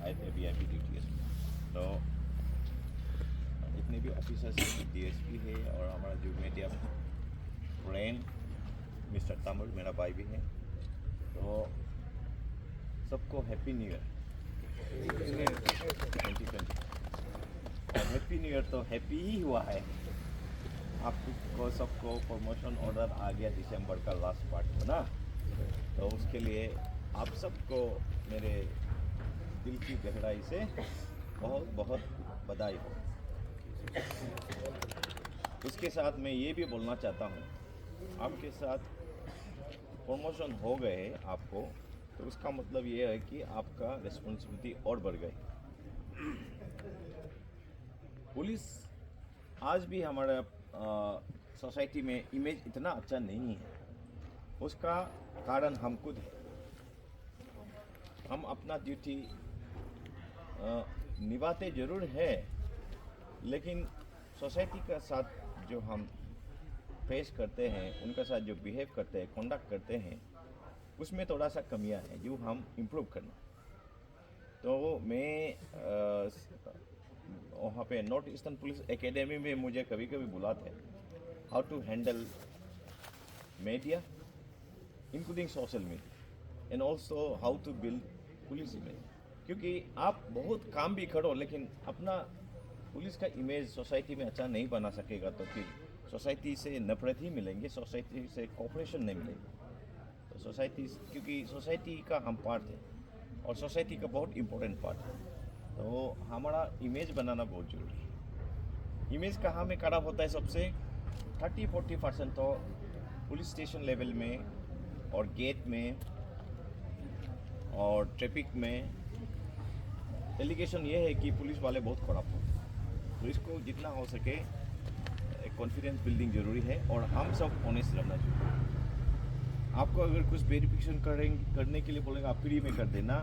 आए थे VIP duty. तो जितने भी ऑफिसर्स हैं, DSP है और हमारा जो मीडिया फ्रेंड मिस्टर तमिल मेरा भाई भी है, तो सबको हैप्पी न्यू ईयर 2020। और हैप्पी न्यू ईयर तो हैप्पी ही हुआ है, आपको सबको प्रमोशन ऑर्डर आ गया दिसंबर का लास्ट पार्ट में ना, तो उसके लिए आप सबको मेरे दिल की गहराई से बहुत बहुत बधाई हो। उसके साथ मैं ये भी बोलना चाहता हूँ, आपके साथ प्रमोशन हो गए आपको, तो उसका मतलब ये है कि आपका रिस्पॉन्सिबिलिटी और बढ़ गई। पुलिस आज भी हमारा सोसाइटी में इमेज इतना अच्छा नहीं है, उसका कारण हम खुद हैं। हम अपना ड्यूटी निभाते ज़रूर है, लेकिन सोसाइटी का साथ जो हम फेस करते हैं, उनके साथ जो बिहेव करते हैं, कंडक्ट करते हैं, उसमें थोड़ा सा कमियां हैं जो हम इम्प्रूव करना। तो मैं वहाँ पे नॉर्थ ईस्टर्न पुलिस एकेडमी में मुझे कभी कभी बुलाते हैं how to handle media including social media and also how to build police image, क्योंकि आप बहुत काम भी करो लेकिन अपना पुलिस का इमेज सोसाइटी में अच्छा नहीं बना सकेगा तो फिर सोसाइटी से नफरत ही मिलेंगे, सोसाइटी से कोऑपरेशन नहीं मिलेगी। तो सोसाइटी, क्योंकि सोसाइटी का हम पार्ट है और सोसाइटी का बहुत इम्पोर्टेंट पार्ट है, तो हमारा इमेज बनाना बहुत जरूरी है। इमेज कहाँ में खराब होता है सबसे 30-40% तो पुलिस स्टेशन लेवल में और गेट में और ट्रैफिक में। एलिगेशन ये है कि पुलिस वाले बहुत करप्ट होते हैं, तो इसको जितना हो सके कॉन्फिडेंस बिल्डिंग जरूरी है और हम सब ऑनेस्ट रहना चाहिए। आपको अगर कुछ वेरिफिकेशन करने के लिए बोलेगा आप फ्री में कर देना,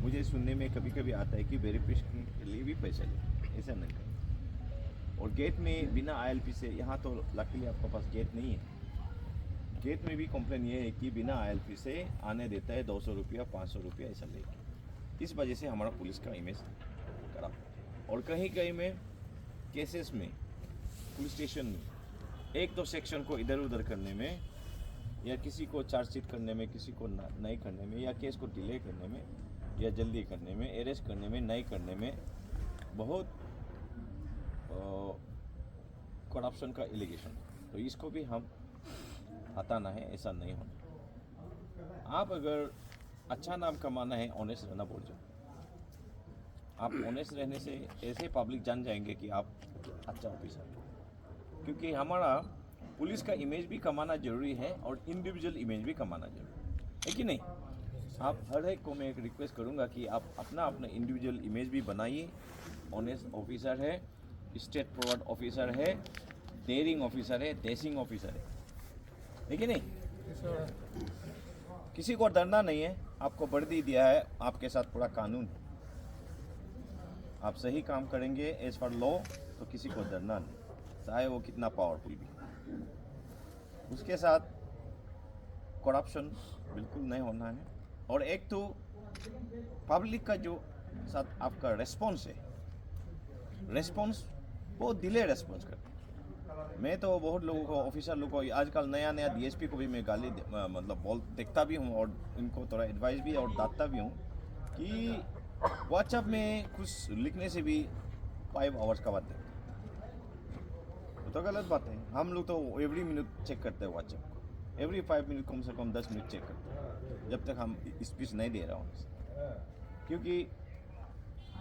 मुझे सुनने में कभी कभी आता है कि वेरिफिकेशन के लिए भी पैसे ले, ऐसा नहीं करें। और गेट में बिना ILP से, यहाँ तो लकीली आपके पास गेट नहीं है, गेट में भी कंप्लेन ये है कि बिना ILP से आने देता है 200 रुपया 500 रुपया ऐसा लेके। इस वजह से हमारा पुलिस का इमेज खराब है। और कहीं कहीं में केसेस में पुलिस स्टेशन में एक दो सेक्शन को इधर उधर करने में या किसी को चार्जशीट करने में, किसी को नहीं करने में, या केस को डिले करने में या जल्दी करने में, अरेस्ट करने में, नहीं करने में बहुत करप्शन का एलिगेशन। तो इसको भी हम हटाना है, ऐसा नहीं होना। आप अगर अच्छा नाम कमाना है, ऑनेस्ट रहना बोल जाओ। आप ऑनेस्ट रहने से ऐसे पब्लिक जान जाएंगे कि आप अच्छा ऑफिसर हैं, क्योंकि हमारा पुलिस का इमेज भी कमाना जरूरी है और इंडिविजुअल इमेज भी कमाना जरूरी है कि नहीं। आप हर एक को मैं एक रिक्वेस्ट करूंगा कि आप अपना अपना इंडिविजुअल इमेज भी बनाइए। ऑनेस्ट ऑफिसर है, स्टेट फॉरवर्ड ऑफिसर है, डेयरिंग ऑफिसर है, डेसिंग ऑफिसर है कि नहीं। किसी को डरना नहीं है, आपको वर्दी दिया है, आपके साथ पूरा कानून है। आप सही काम करेंगे एज पर लॉ तो किसी को डरना नहीं, चाहे वो कितना पावरफुल भी। उसके साथ करप्शन बिल्कुल नहीं होना है। और एक तो पब्लिक का जो साथ आपका रेस्पॉन्स है, रेस्पॉन्स बहुत डिले रेस्पॉन्स करते हैं। मैं तो बहुत लोगों को, ऑफिसर लोगों को, आजकल नया नया DSP को भी मैं गाली मतलब देखता भी हूँ और इनको थोड़ा एडवाइस भी और डांटता भी हूँ कि व्हाट्सएप में कुछ लिखने से भी 5 आवर्स का बात देखते हैं, तो गलत बात है। हम लोग तो एवरी मिनट चेक करते हैं व्हाट्सएप को, एवरी 5 मिनट कम से कम 10 मिनट चेक करते हैं, जब तक हम स्पीच नहीं दे रहा हूँ। क्योंकि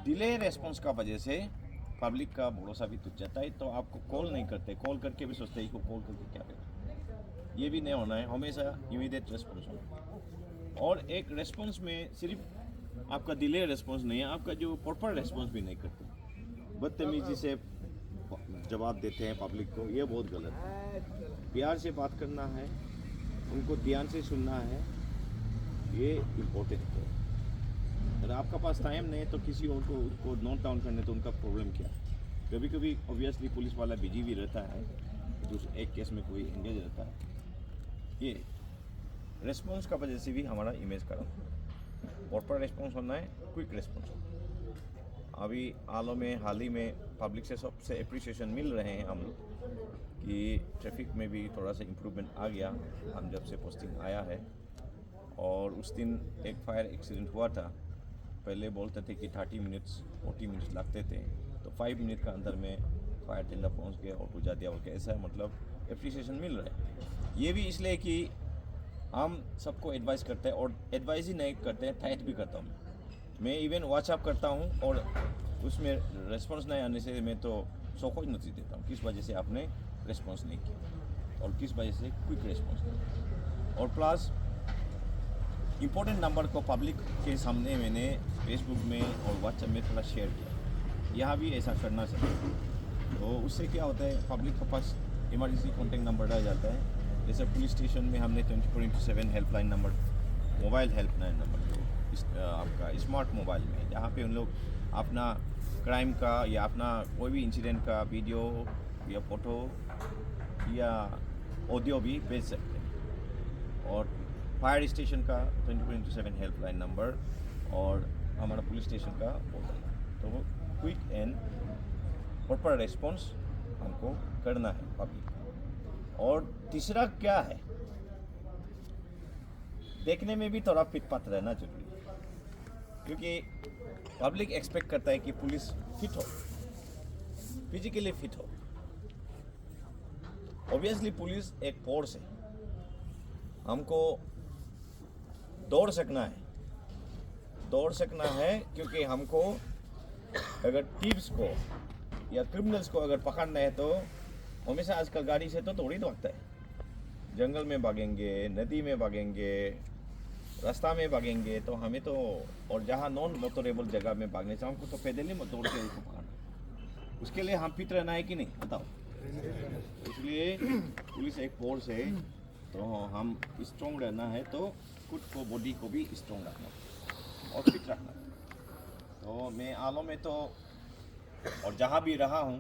डिले रेस्पॉन्स का वजह से पब्लिक का भरोसा भी टूट जाता है, तो आपको कॉल नहीं करते, कॉल करके भी सोचते हैं कि कॉल करके क्या करें। ये भी नहीं होना है, हमेशा इमीडिएट रेस्पॉन्स होना। और एक रेस्पॉन्स में सिर्फ आपका डिले रेस्पॉन्स नहीं है, आपका जो प्रॉपर रेस्पॉन्स भी नहीं करते, बदतमीजी से जवाब देते हैं पब्लिक को, ये बहुत गलत है। प्यार से बात करना है, उनको ध्यान से सुनना है, ये इम्पोर्टेंट है। अगर आपका पास टाइम नहीं है तो किसी और को उसको नोट डाउन करने, तो उनका प्रॉब्लम क्या है। कभी कभी ऑब्वियसली पुलिस वाला बिजी भी रहता है, दूसरे एक केस में कोई एंगेज रहता है। ये रेस्पॉन्स का वजह से भी हमारा इमेज खराब, प्रॉपर रेस्पॉन्स होना है, क्विक रेस्पॉन्स होना है। अभी हालों में हाल ही में पब्लिक से सबसे अप्रिसिएशन मिल रहे हैं हम लोग कि ट्रैफिक में भी थोड़ा सा इम्प्रूवमेंट आ गया हम जब से पोस्टिंग आया है। और उस दिन एक फायर एक्सीडेंट हुआ था, पहले बोलते थे कि 30 मिनट्स 40 मिनट्स लगते थे, तो 5 मिनट का अंदर में फायर टेंडर पहुंच गया और बुझा दिया। और ऐसा मतलब अप्रिसिएशन मिल रहा है। ये भी इसलिए कि हम सबको एडवाइस करते हैं, और एडवाइस ही नहीं करते हैं, थैंक भी करता हूँ मैं। इवन व्हाट्सअप करता हूँ और उसमें रेस्पॉन्स नहीं आने से मैं तो सोच नोटिस देता हूँ किस वजह से आपने रेस्पॉन्स नहीं किया और किस वजह से क्विक रेस्पॉन्स नहीं। और प्लस इम्पोर्टेंट नंबर को पब्लिक के सामने मैंने फेसबुक में और व्हाट्सएप में थोड़ा शेयर किया। यहाँ भी ऐसा करना चाहिए। तो उससे क्या होता है, पब्लिक के पास इमरजेंसी कॉन्टैक्ट नंबर रह जाता है। जैसे पुलिस स्टेशन में हमने 24/7 helpline number, mobile helpline number जो आपका स्मार्ट मोबाइल में, जहाँ पे उन लोग अपना क्राइम का या अपना कोई भी इंसिडेंट का वीडियो या फोटो या ऑडियो भी भेज सकते हैं। और फायर स्टेशन का 24/7 हेल्पलाइन नंबर और हमारा पुलिस स्टेशन का पोर्टल, तो वो क्विक एंड प्रॉपर रेस्पॉन्स हमको करना है पब्लिक। और तीसरा क्या है, देखने में भी थोड़ा फिट फाट रहना जरूरी है, क्योंकि पब्लिक एक्सपेक्ट करता है कि पुलिस फिट हो, फिजिकली फिट हो। ऑब्वियसली पुलिस एक फोर्स है, हमको दौड़ सकना है क्योंकि हमको अगर टीप्स को या क्रिमिनल्स को अगर पकड़ना है तो हमेशा आजकल गाड़ी से तो थोड़ी भागता है, जंगल में भागेंगे, नदी में भागेंगे, रास्ता में भागेंगे। तो हमें तो, और जहाँ नॉन मोटरेबल जगह में भागने से हमको तो पैदल ही दौड़ के उसको पकड़ना। उसके लिए हम फिट रहना है कि नहीं बताओ। इसलिए पुलिस एक फोर्स है, तो हम स्ट्रॉन्ग रहना है तो खुद को, बॉडी को भी स्ट्रॉन्ग रखना और फिट रखना। तो मैं आलों में तो और जहाँ भी रहा हूँ,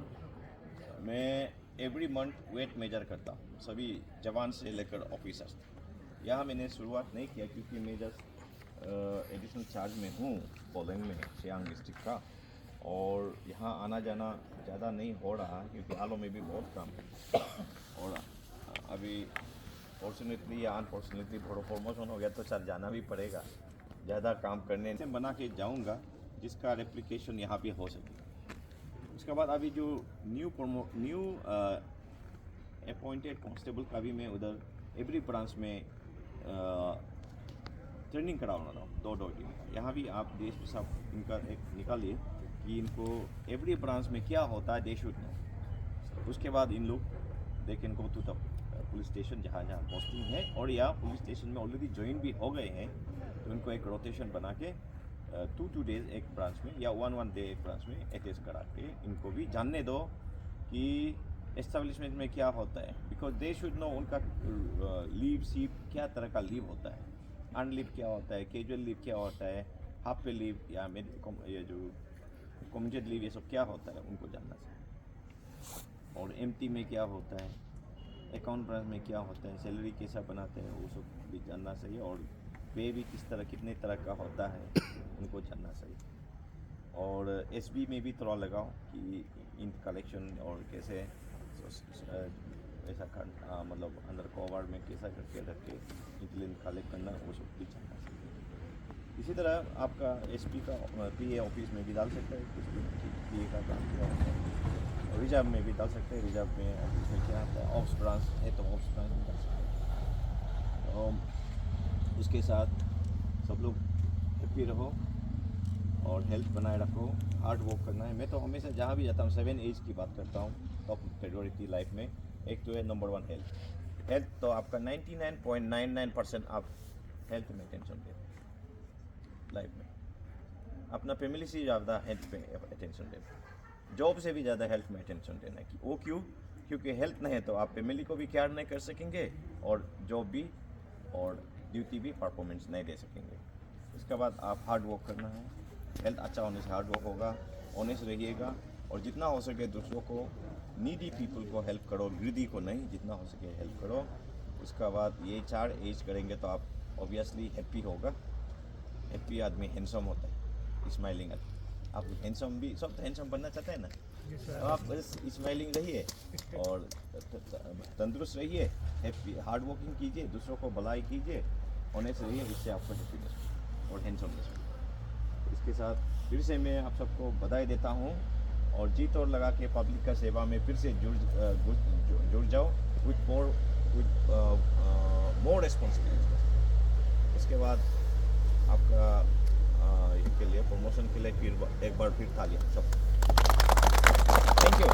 मैं एवरी मंथ वेट मेजर करता हूँ, सभी जवान से लेकर ऑफिसर्स। यहाँ मैंने शुरुआत नहीं किया क्योंकि मैं जस्ट एडिशनल चार्ज में हूँ पोलैंड में, सियांग डिस्ट्रिक्ट का। और यहाँ आना जाना ज़्यादा नहीं हो रहा क्योंकि आलो में भी बहुत काम है। और अभी फॉर्चुनेटली या अनफॉर्चुनेटली प्रमोशन हो गया तो सर जाना भी पड़ेगा, ज़्यादा काम करने से बना के जाऊँगा जिसका रेप्लिकेशन यहाँ भी हो सके। उसके बाद अभी जो न्यू अपॉइंटेड कांस्टेबल का भी मैं उधर एवरी ब्रांच में ट्रेनिंग कराना रहा हूँ, 2 दिन का। यहाँ भी आप देश में सब इनका एक निकालिए कि इनको एवरी ब्रांच में क्या होता है, दे शुड नो। उसके बाद इन लोग they can go to the police station जहाँ जहाँ पोस्टिंग है, और या पुलिस स्टेशन में ऑलरेडी ज्वाइन भी हो गए हैं तो इनको एक रोटेशन बना के 2 डेज एक ब्रांच में या 1 डे एक ब्रांच में अटैच करा के इनको भी जानने दो कि एस्टेब्लिशमेंट में क्या होता है। बिकॉज दे शुड नो उनका लीव सीव क्या तरह का लीव होता है, अनलीव क्या होता है, कैजुअल लीव क्या होता है, हाफ पे लीव या ये जो कम्युनिटेड लीव, ये सब क्या होता है उनको जानना चाहिए। और एमटी में क्या होता है, अकाउंट ब्रांच में क्या होता है, सैलरी कैसा बनाते हैं वो सब भी जानना चाहिए। और पे भी किस तरह कितने तरह का होता है उनको जानना चाहिए। और एसबी में भी थोड़ा लगाओ कि इन कलेक्शन और कैसे ऐसा मतलब अंडर कवर में कैसा करके रख के इंटेलिजेंस कलेक्ट करना, वो सब भी जानना चाहिए। इसी तरह आपका एसपी का पीए ऑफिस में भी डाल सकता है, कुछ भी पीए का काम किया होता है। और रिजर्व में भी डाल सकते हैं, रिजर्व में ऑफिस में क्या होता है, ऑप्स ब्रांच है तो ऑप्स ब्रांच में डाल सकते हैं। तो उसके साथ सब लोग हैप्पी रहो और हेल्थ बनाए रखो, हार्ड वर्क करना है। मैं तो हमेशा जहाँ भी जाता हूँ 7 एज की बात करता हूँ टॉप प्रायोरिटी लाइफ में। एक तो है नंबर 1 हेल्थ। हेल्थ तो आपका 99.99% आप हेल्थ में टेंशन दें लाइफ में, अपना फैमिली से ज़्यादा हेल्थ पे अटेंशन दें, जॉब से भी ज़्यादा हेल्थ में अटेंशन देना है। कि वो क्यों? क्योंकि हेल्थ नहीं है तो आप फैमिली को भी केयर नहीं कर सकेंगे और जॉब भी और ड्यूटी भी परफॉर्मेंस नहीं दे सकेंगे। इसके बाद आप हार्ड वर्क करना है, हेल्थ अच्छा होने से हार्ड वर्क होगा, ऑनेस्ट रहिएगा और जितना हो सके दूसरों को, नीडी पीपल को हेल्प करो, ग्रीडी को नहीं, जितना हो सके हेल्प करो। उसका बाद ये 4 एज करेंगे तो आप ऑब्वियसली हैप्पी होगा। हैप्पी आदमी हैंडसम होता है, स्माइलिंग आदमी। आप हैंडसम भी, सब हैंडसम बनना चाहते हैं ना, तो आप बस स्माइलिंग रहिए और तंदुरुस्त रहिए, हैप्पी हार्ड वर्किंग कीजिए, दूसरों को भलाई कीजिए, ऑनेस्ट रहिए, इससे आपको हैप्पीनेस और हैंडसमनेस होगी। इसके साथ फिर से मैं आप सबको बधाई देता हूँ और जी तोड़ लगा के पब्लिक का सेवा में फिर से जुड़ जाओ विथ मोर रिस्पॉन्सिबिलिटी। उसके बाद आपका के लिए प्रमोशन के लिए फिर एक बार फिर तालियां सब। Thank you.